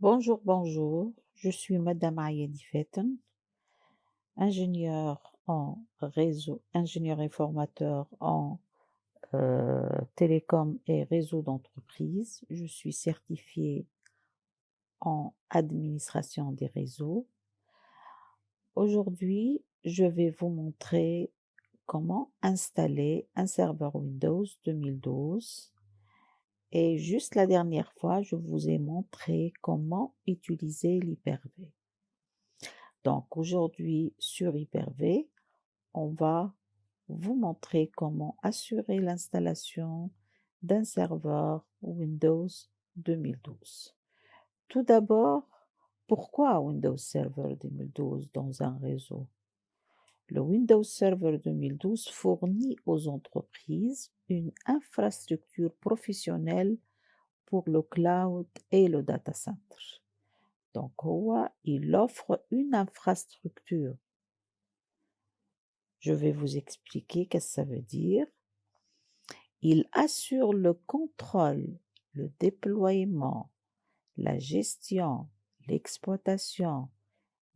Bonjour, bonjour. Je suis Madame Ayedi Fetten, ingénieure en réseau, ingénieure et formateur en télécom et réseau d'entreprise. Je suis certifiée en administration des réseaux. Aujourd'hui, je vais vous montrer comment installer un serveur Windows 2012. Et juste la dernière fois, je vous ai montré comment utiliser l'Hyper-V. Donc aujourd'hui sur Hyper-V, on va vous montrer comment assurer l'installation d'un serveur Windows 2012. Tout d'abord, pourquoi Windows Server 2012 dans un réseau? Le Windows Server 2012 fournit aux entreprises une infrastructure professionnelle pour le cloud et le data center. Donc, il offre une infrastructure. Je vais vous expliquer qu'est-ce que ça veut dire. Il assure le contrôle, le déploiement, la gestion, l'exploitation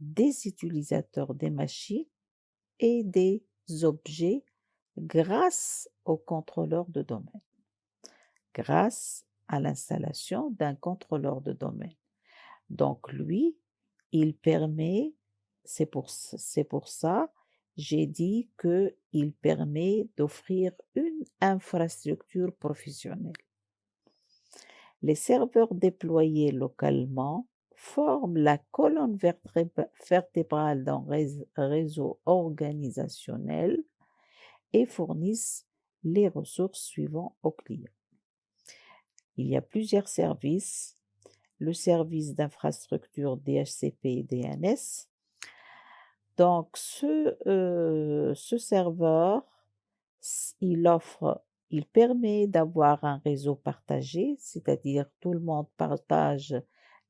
des utilisateurs des machines et des objets grâce au contrôleur de domaine, grâce à l'installation d'un contrôleur de domaine. Donc lui, il permet, c'est pour ça, j'ai dit qu'il permet d'offrir une infrastructure professionnelle. Les serveurs déployés localement forment la colonne vertébrale d'un réseau organisationnel et fournissent les ressources suivantes aux clients. Il y a plusieurs services. Le service d'infrastructure DHCP et DNS. Donc, ce serveur, il permet d'avoir un réseau partagé, c'est-à-dire tout le monde partage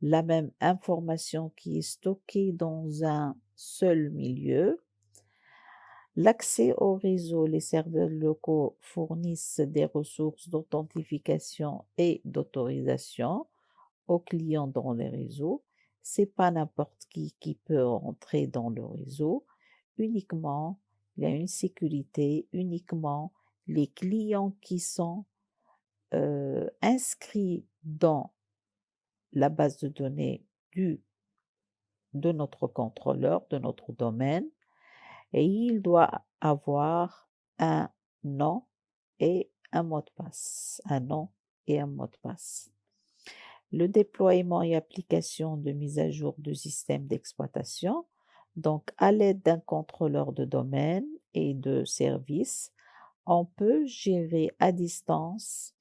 la même information qui est stockée dans un seul milieu. L'accès au réseau, les serveurs locaux fournissent des ressources d'authentification et d'autorisation aux clients dans les réseaux. C'est pas n'importe qui peut entrer dans le réseau. Uniquement, il y a une sécurité, uniquement les clients qui sont inscrits dans la base de données de notre contrôleur, de notre domaine, et il doit avoir un nom et un mot de passe. Un nom et un mot de passe. Le déploiement et application de mise à jour de système d'exploitation, donc à l'aide d'un contrôleur de domaine et de service, on peut gérer à distance,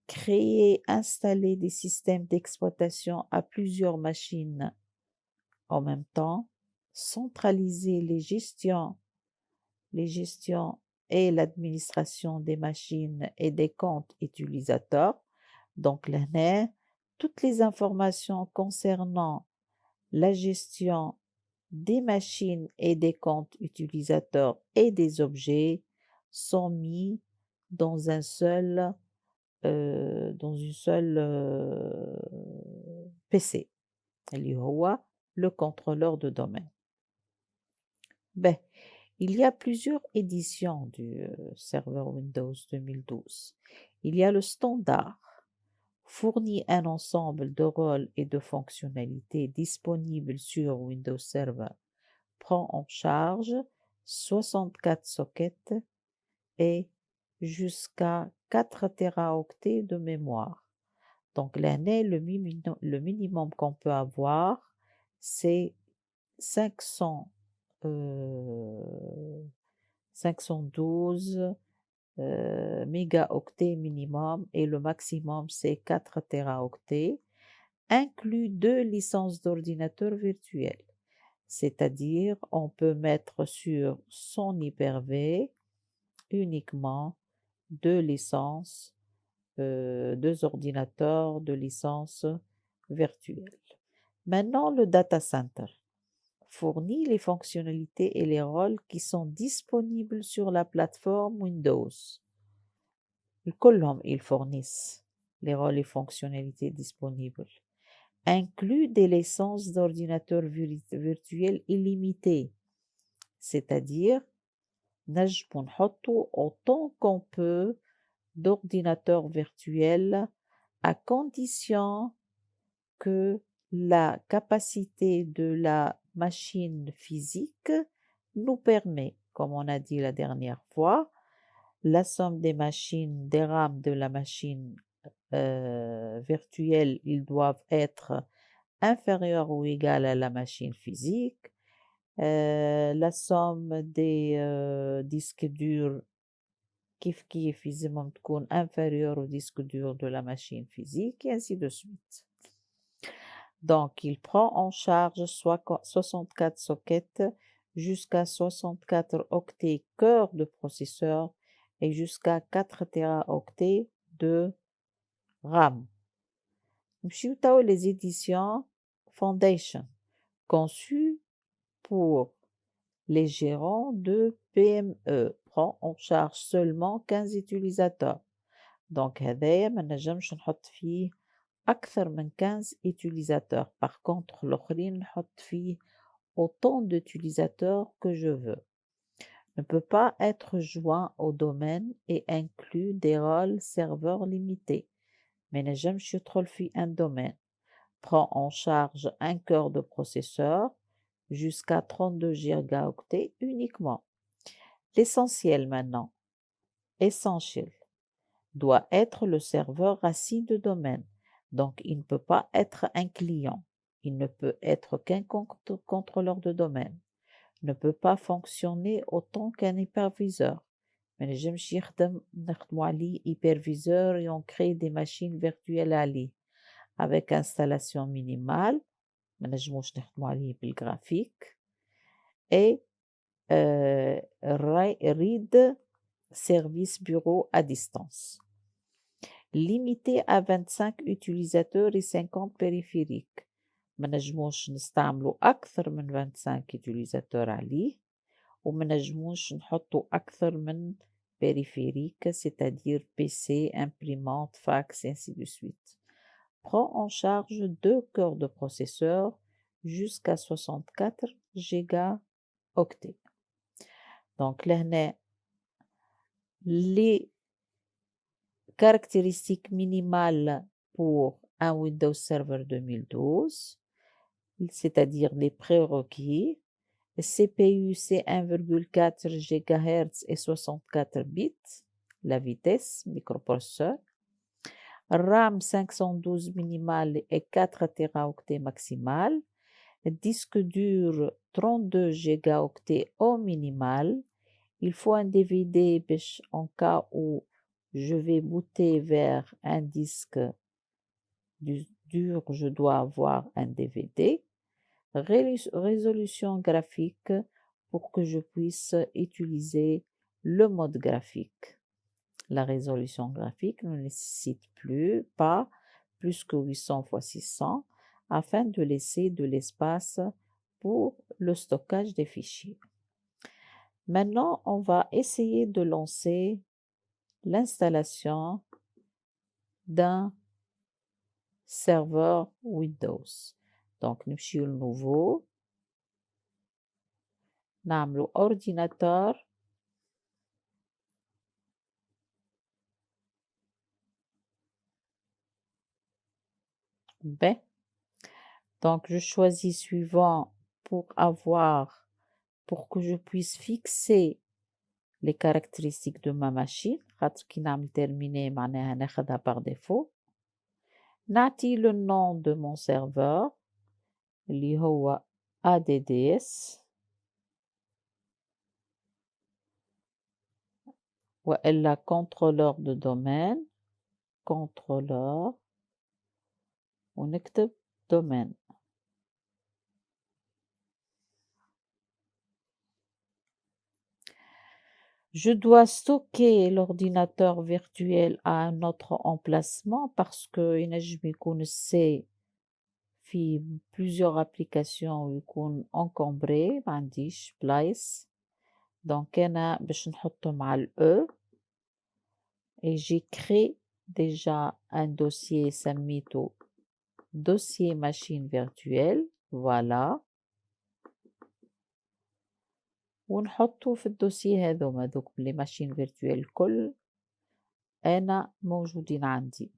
créer, installer des systèmes d'exploitation à plusieurs machines en même temps, centraliser les gestions et l'administration des machines et des comptes utilisateurs. Donc là, toutes les informations concernant la gestion des machines et des comptes utilisateurs et des objets sont mis dans dans une seule PC اللي هو le contrôleur de domaine. Ben, il y a plusieurs éditions du serveur Windows 2012. Il y a le standard, fournit un ensemble de rôles et de fonctionnalités disponibles sur Windows Server, prend en charge 64 sockets et jusqu'à 4 téraoctets de mémoire. Donc l'année, le minimum qu'on peut avoir, c'est 500, 512 mégaoctets minimum et le maximum c'est 4 téraoctets, inclus 2 licences d'ordinateur virtuel. C'est-à-dire, on peut mettre sur son Hyper-V uniquement 2 licences, 2 ordinateurs de licence virtuelle. Maintenant, le data center fournit les fonctionnalités et les rôles qui sont disponibles sur la plateforme Windows. كلهم ils fournissent les rôles et fonctionnalités disponibles. inclut des licences d'ordinateur virtuel illimitées, c'est-à-dire نجمو نحطو autant qu'on peut d'ordinateurs virtuels à condition que la capacité de la machine physique nous permet, comme on a dit la dernière fois, la somme des machines, des RAM de la machine virtuelle, ils doivent être inférieurs ou égales à la machine physique. La somme des disques durs كيف يلزمهم تكون inférieure au disque dur de la machine physique et ainsi de suite. Donc, il prend en charge 64 sockets jusqu'à 64 octets cœur de processeur et jusqu'à 4 téraoctets de RAM. نمشيو توا les éditions Foundation, conçues pour les gérants de PME, prend en charge seulement 15 utilisateurs. Donc هذايا ما نجمش نحط فيه أكثر من 15 utilisateurs. Par contre الآخرين نحط فيه autant d'utilisateurs que je veux. Ne peut pas être joint au domaine et inclut des rôles serveurs limités. ما نجمش يدخل في un domaine. Prend en charge un cœur de processeur jusqu'à 32 gigaoctets uniquement. L'essentiel maintenant, essentiel, doit être le serveur assis de domaine. Donc, il ne peut pas être un client. Il ne peut être qu'un contrôleur de domaine. Ne peut pas fonctionner autant qu'un hyperviseur. Mais les gens hyperviseur et on crée des machines virtuelles à lui avec installation minimale. ما نجموش نخدموا عليه بالgraphique et read service bureau à distance. Limité à 25 utilisateurs et 50 périphériques. ما نجموش نستعملوا أكثر من 25 utilisateurs عليه وما نجموش نحطوا أكثر من périphérique, c'est-à-dire PC, imprimante, fax et ainsi de suite. Prend en charge 2 cœurs de processeur jusqu'à 64 gigaoctets. Donc là, les caractéristiques minimales pour un Windows Server 2012, c'est-à-dire les prérequis. CPU c'est 1,4 GHz et 64 bits, la vitesse microprocesseur. RAM 512 minimal et 4 téraoctets maximal. Disque dur 32 gigaoctets au minimal. Il faut un DVD en cas où je vais booter vers un disque dur, je dois avoir un DVD. Résolution graphique pour que je puisse utiliser le mode graphique. La résolution graphique ne nécessite pas plus que 800 x 600 afin de laisser de l'espace pour le stockage des fichiers. Maintenant, on va essayer de lancer l'installation d'un serveur Windows. Donc, نمشيو nouveau, نعملو ordinateur, B. Donc, je choisis suivant pour que je puisse fixer les caractéristiques de ma machine. خاطر كي نعمل terminer معناها ناخدها par défaut. نعطي le nom de mon serveur اللي هو ADDS وإلا contrôleur de domaine, contrôleur ونكتب domaine. Je dois stocker l'ordinateur virtuel à un autre emplacement parce que ينجم يكون C في plusieurs applications ويكون encombré ما عنديش بلايص. Donc أنا باش نحطه مع ال E et j'ai créé déjà un dossier سميته dossier machine virtuelle, voilà. ونحطه في الدوسيه هذوما دوك les machines virtuelles الكل أنا موجودين عندي.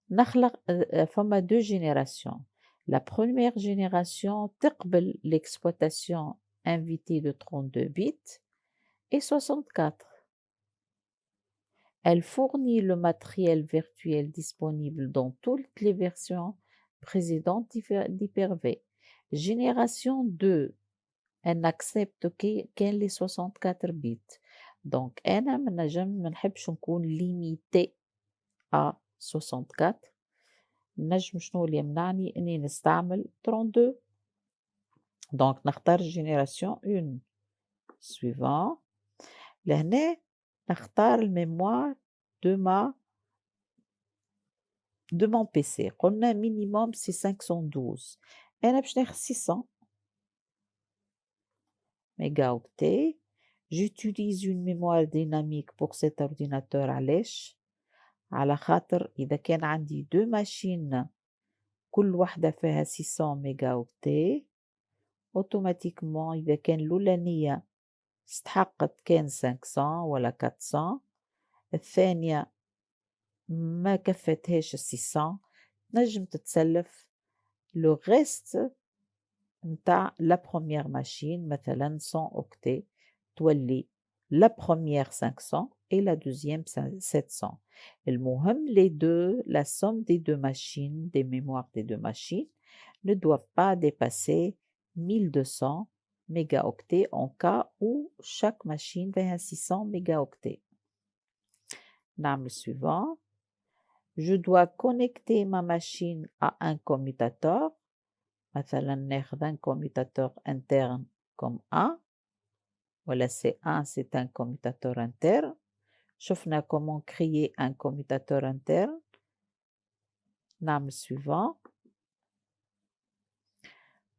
نخلق فما 2 générations. La première génération تقبل l'exploitation invitée de 32 bits et 64. Elle fournit le matériel virtuel disponible dans toutes les versions précédentes d'Hyper-V. Génération 2, elle n'accepte qu'elle les 64 bits. Donc أنا ما نحبش نكون limité à 64. نجم شنو اللي يمنعني إني نستعمل 32. Donc نختار génération 1. Suivant. لهنا نختار الميموار de mon PC. قلنا minimum c'est 512. أنا باش ناخذ 600 mégaoctets. J'utilise une mémoire dynamique pour cet ordinateur. علاش؟ على خاطر إذا كان عندي 2 machines كل واحدة فيها 600 mégaoctets automatiquement إذا كان الأولانية استحقت كان 500 ولا 400 الثانية ما كفتهاش 600 نجم تتسلف لو غيست نتاع لا بروميير ماشين مثلا 100 اوكتي تولي لا بروميير 500 et la deuxième 700. المهم les deux, la somme des deux machines, des mémoires des deux machines ne doivent pas dépasser 1200 mégaoctets en cas où chaque machine va à 600 mégaoctets. نعمل suivant. Je dois connecter ma machine à un commutateur. مثلا ناخذ un commutateur interne comme A. Voilà, C1 c'est un commutateur interne. شفنا comment créer un commutateur interne. نعمل suivant.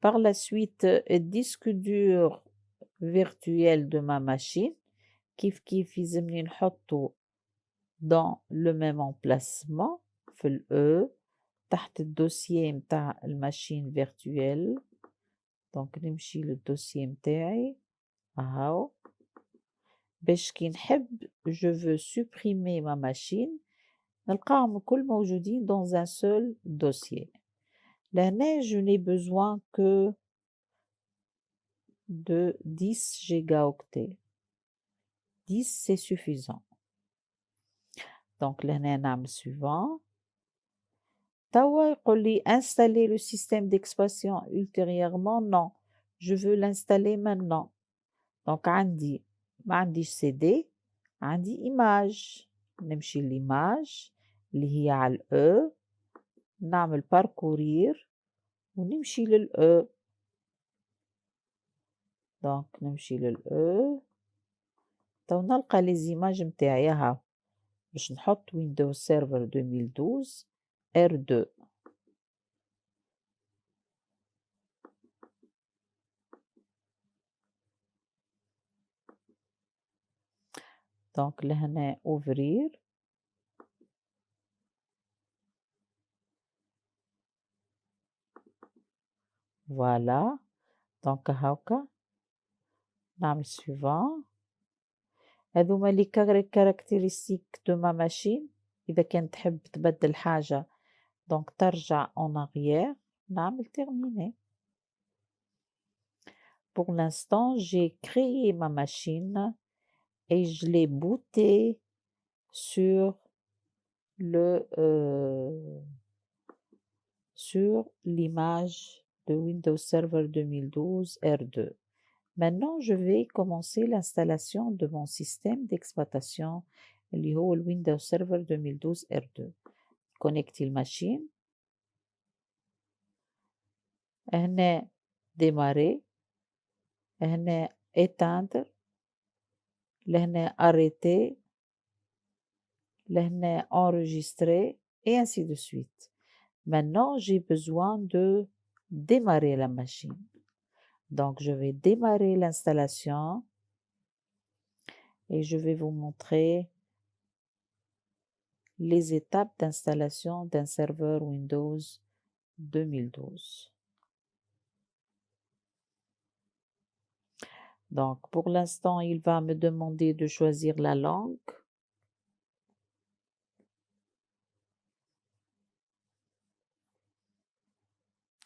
Par la suite, disque dur virtuel de ma machine. كيف يلزمني نحطه dans le même emplacement في ال E تحت الدوسية متاع الماشين فيرتويل. دونك نمشي للدوسية متاعي اهو باش كي نحب je veux supprimer ma machine نلقاهم الكل موجودين dans un seul dossier. لهنا je n'ai besoin que de 10 gigaoctets. 10 c'est suffisant. Donc لهنا نعمل suivant. توا يقول لي installer le système d'exploitation ultérieurement. Non, je veux l'installer maintenant. Donc عندي ما عنديش CD, عندي image. نمشي l'image اللي هي على E نعمل parcourir ونمشي للE. Donc نمشي للE تو نلقى les images متاعي ها باش نحط Windows Server 2012 R2. Donc لهنا ouvrir. Voilà. Donc هاكا نعمل suivant. هذوما لي كاركتيرستيك دو ما ماشين. إذا كانت تحب تبدل حاجة دونك ترجع en arrière نعمل terminer. Pour l'instant j'ai créé ma machine et je l'ai bootée sur l'image de Windows Server 2012 R2. Maintenant je vais commencer l'installation de mon système d'exploitation اللي هو Windows Server 2012 R2. Connecter la machine. هنا démarrer. هنا éteindre. لهنا arrêter. لهنا enregistrer et ainsi de suite. Maintenant j'ai besoin de démarrer la machine. Donc je vais démarrer l'installation et je vais vous montrer les étapes d'installation d'un serveur Windows 2012. Donc, pour l'instant, il va me demander de choisir la langue.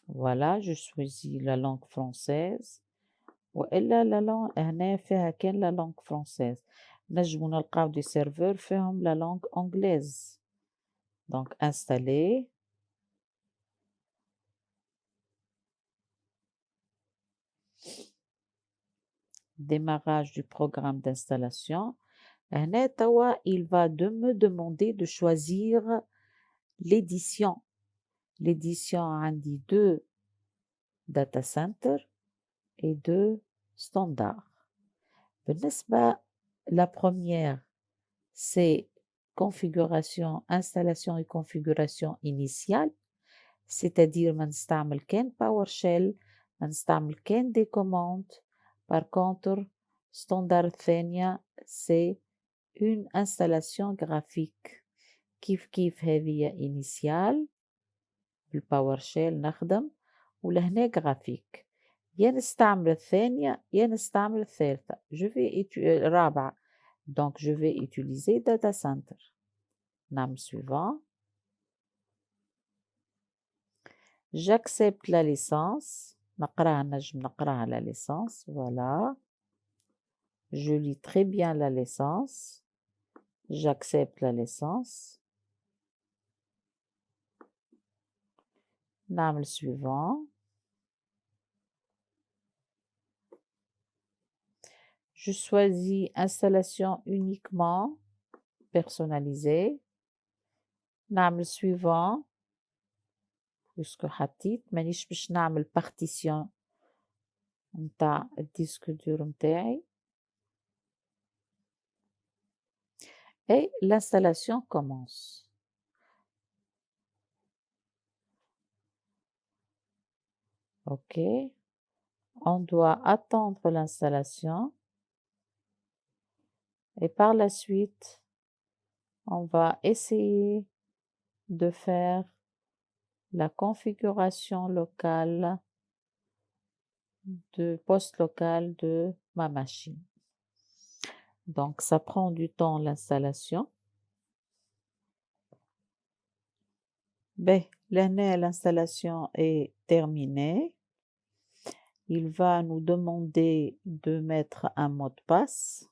Voilà, je choisis la langue française. وإلا la langue هنا فيها كان la langue française. نجمو نلقاو des serveurs فيهم la langue anglaise. Donc, installer. Démarrage du programme d'installation. هنا توا il va me demander de choisir l'édition. L'édition عندي 2 data center et 2 standards. بالنسبة la première, c'est configuration, installation et configuration initiale, c'est-à-dire ما نستعمل كان PowerShell، ما نستعمل كان des commandes. Par contre, standard الثانية c'est une installation graphique. كيف هذه initial بالباورشيل نخدم ولهنا جرافيك، يا نستعمل الثانية يا نستعمل الثالثة. الرابعة. Donc je vais utiliser data center. نعمل suivant. J'accepte la licence. نقراها نجم نقراها la licence. Voilà. Je lis très bien la licence. J'accepte la licence. نعمل suivant. Je choisis installation uniquement personnalisée. نعمل suivant. puisque حطيت مانيش باش نعمل partition نتاع الديسك دور نتاعي. Et l'installation commence. OK. On doit attendre l'installation. Et par la suite, on va essayer de faire la configuration locale de poste local de ma machine. Donc, ça prend du temps l'installation. Ben, l'installation est terminée. Il va nous demander de mettre un mot de passe.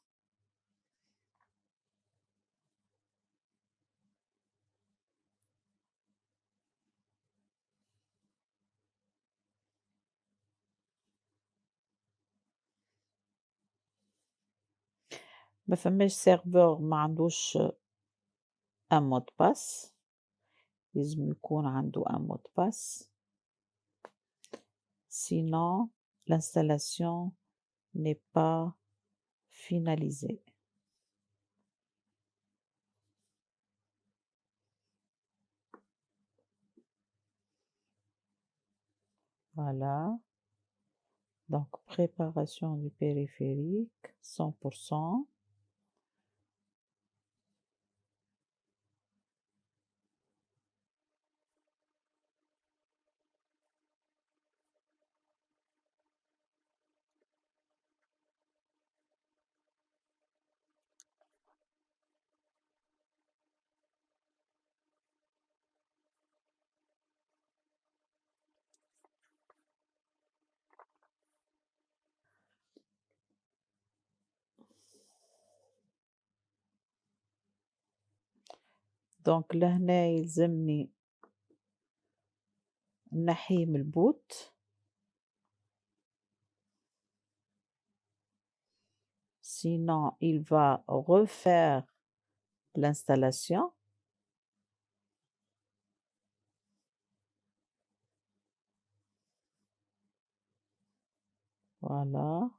ما فماش سيرفر ما عندوش un mot de passe. لازم يكون عنده un mot de passe. Sinon, l'installation n'est pas finalisée. Voilà. Donc, préparation du périphérique, 100%. دونك لهنا يلزمني نحيه من البوت. Sinon, il va refaire l'installation. Voilà.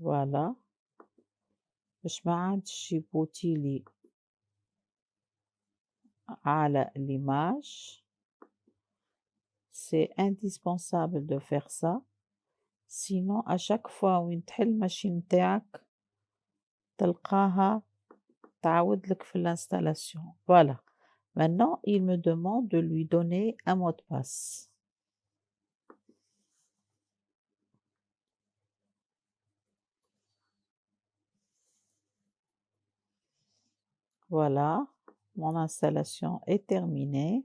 voilà باش ما عادش يبوتيلي على l'image. C'est indispensable de faire ça, sinon à chaque fois وين تحل الماشين متاعك تلقاها تعاود لك في l'installation. Voilà. Maintenant, il me demande de lui donner un mot de passe. Voilà, mon installation est terminée.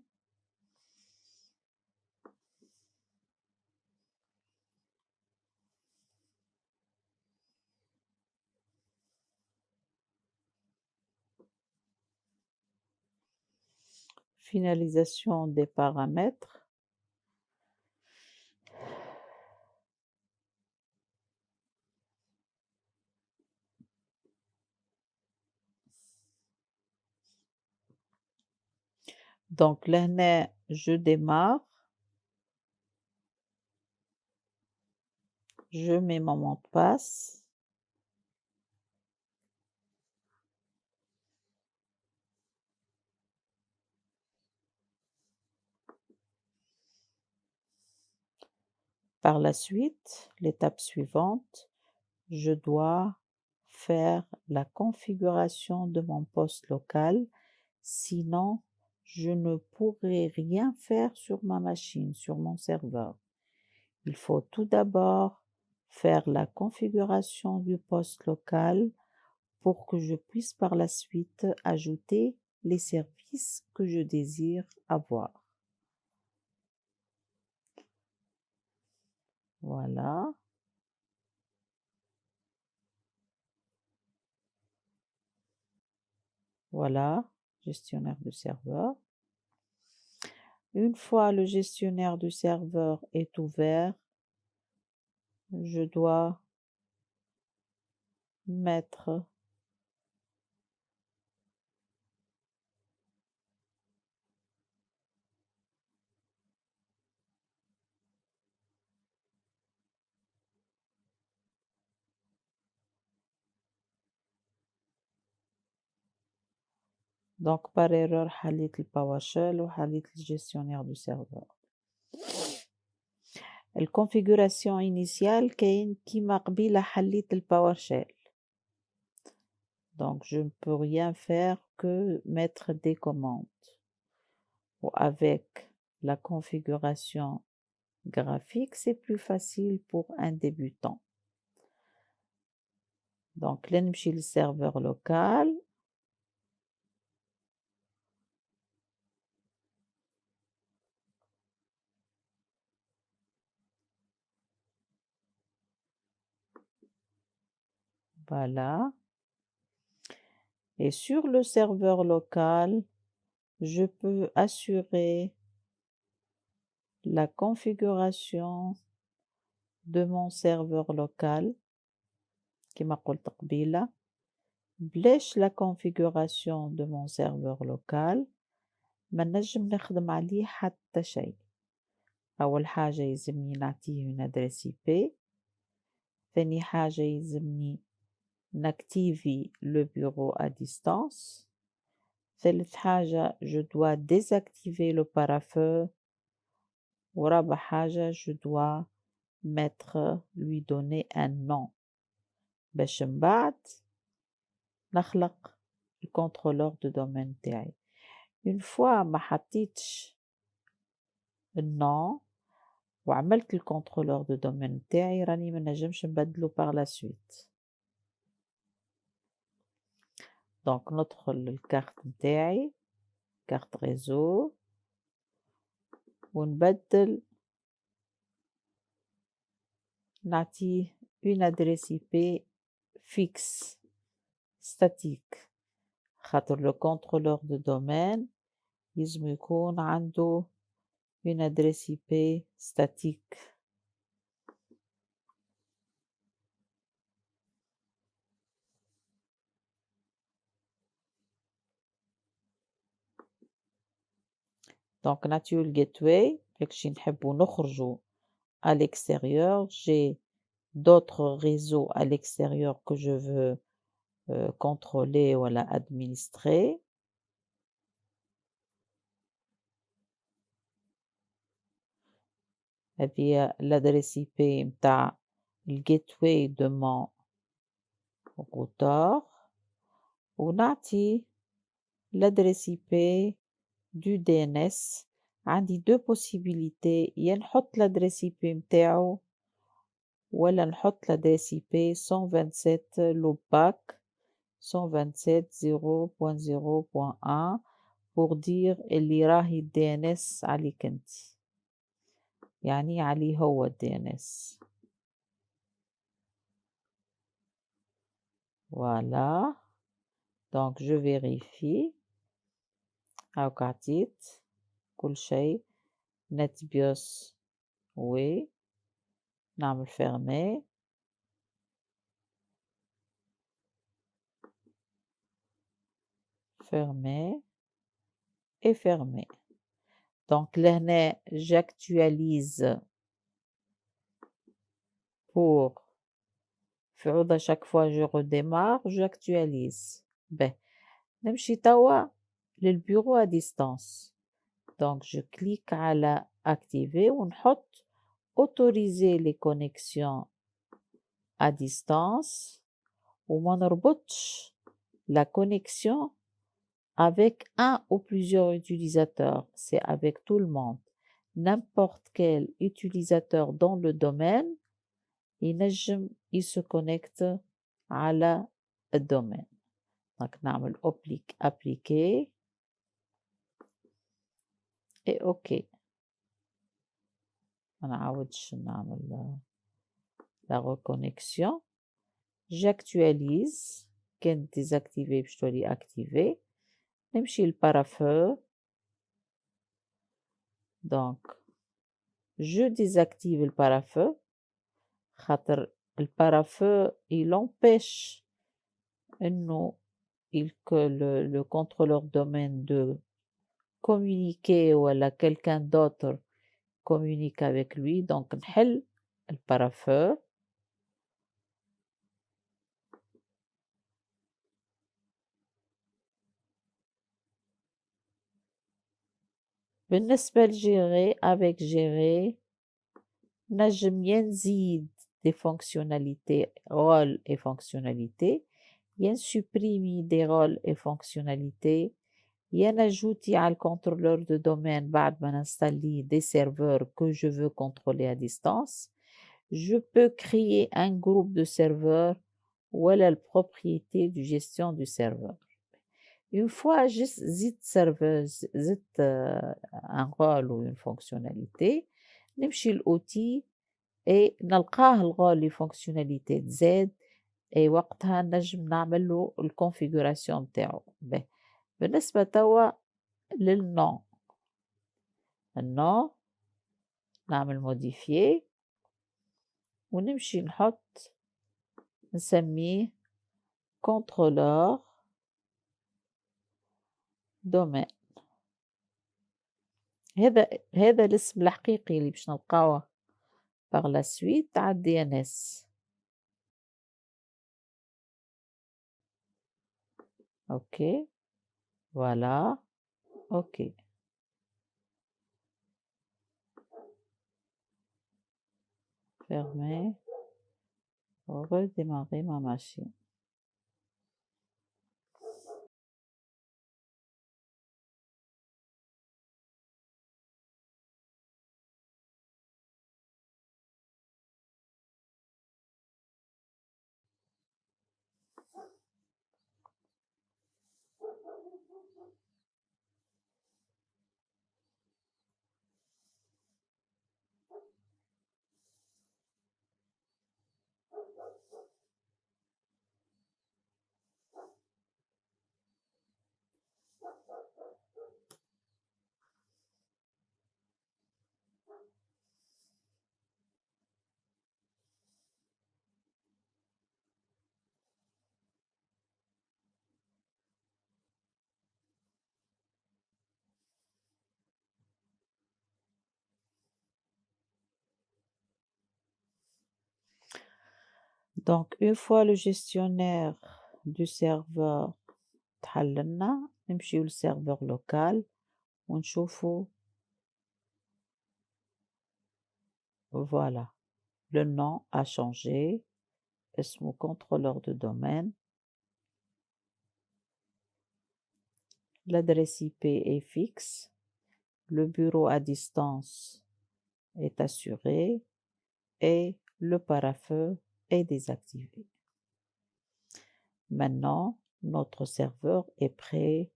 Finalisation des paramètres. Donc là, je démarre. Je mets mon mot de passe. Par la suite, l'étape suivante, je dois faire la configuration de mon poste local, sinon je ne pourrai rien faire sur ma machine, sur mon serveur. Il faut tout d'abord faire la configuration du poste local pour que je puisse par la suite ajouter les services que je désire avoir. Voilà. Voilà, gestionnaire de serveur. Une fois le gestionnaire du serveur est ouvert, je dois mettre donc par erreur حليت الباورشيل وحليت الgestionnaire du serveur. الconfiguration initiale كاين كيما قبيلة حليت الباورشيل. Donc je ne peux rien faire que mettre des commandes. Ou avec la configuration graphique, c'est plus facile pour un débutant. Donc là نمشي للserveur local. Voilà. Et sur le serveur local, je peux assurer la configuration de mon serveur local كما قلت قبيلة. بلاش la configuration de mon serveur local ما نجم نخدم عليه حتى شيء. أول حاجة يلزمني نعطيه une adresse IP. ثاني حاجة يلزمني نactiver le bureau à distance. ثالث حاجة je dois désactiver le parafeu. ورابع حاجة je dois lui donner un nom باش من بعد نخلق الكنترولور دو دومين تاعي. une fois ما حطيتش النوم وعملت الكنترولور دو دومين تاعي راني ما نجمش نبدلو par la suite. دونك ندخل للكارت نتاعي كارت ريزو ونبدل نعطيه une adresse IP fixe statique خاطر لو كنترولور دو دومين يلزم يكون عنده une adresse IP statique. Donc نعطيو الgateway داكشي نحبو نخرجو à l'extérieur. J'ai d'autres réseaux à l'extérieur que je veux contrôler ou administrer. هذه هي l'adresse IP متاع الgateway de mon routeur ونعطي l'adresse IP du DNS. عندي 2 possibilités يا نحط l'adresse IP متاعه ولا نحط l'adresse IP 127 loopback 127.0.0.1 pour dire اللي راهي الDNS عليك انت، يعني عليه هو الDNS. Voilà, donc je vérifie. هاكا عطيت كل شيء NetBIOS oui، نعمل fermer. Fermer et fermer. Donc لهنا j'actualise pour في عوضة chaque fois je redémarre j'actualise. باهي نمشي توا للبيرو à distance. Donc je clique على activer ونحط autoriser les connexions à distance وما نربطش la connexion avec un ou plusieurs utilisateurs, c'est avec tout le monde. N'importe quel utilisateur dans le domaine, il se connecte على الدومين. Donc نعمل appliquer et OK. ما نعاودش نعمل la reconnexion. J'actualise. كان désactivé باش تولي activé. نمشي للبارافeu. Donc je désactive le parafeu خاطر البارافeu il empêche إنه que le contrôleur domaine de communiquer ولا quelqu'un d'autre communique avec lui. Donc نحل البارافeu. بالنسبة لجيري avec gérer نجم يا نزيد des fonctionnalités rôles et fonctionnalités يا نسوبريمي des rôles et fonctionnalités يا نجوتي على الكنترولور de domaine بعد ما نستالي des serveurs que je veux contrôler à distance. Je peux créer un groupe de serveurs ولا الpropriété du gestion du serveur. Une fois زدت serveuse زدت un rôle ou une fonctionnalité نمشي l'outil et نلقاه الرول les fonctionnalités تزاد et وقتها نجم نعمل له الconfiguration متاعو. بالنسبة توا للنوم النوم نعمل modifier ونمشي نحط نسميه contrôleur domaine. هذا الاسم الحقيقي اللي باش نلقاوه par la suite على DNS. OK, voilà, OK. Fermer, redémarrer ma machine. Donc une fois le gestionnaire du serveur تحللنا نمشيو للserveur local ونشوفوا voilà le nom a changé اسمه contrôleur de domaine. L'adresse IP est fixe, le bureau à distance est assuré et le pare-feu est désactivé. Maintenant, notre serveur est prêt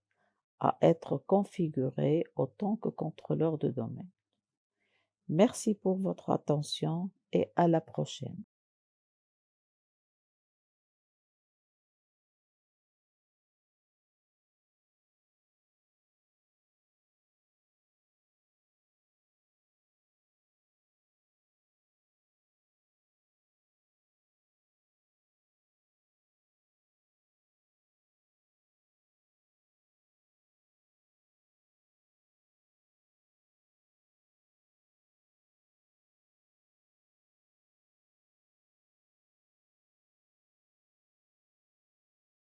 à être configuré en tant que contrôleur de domaine. Merci pour votre attention et à la prochaine.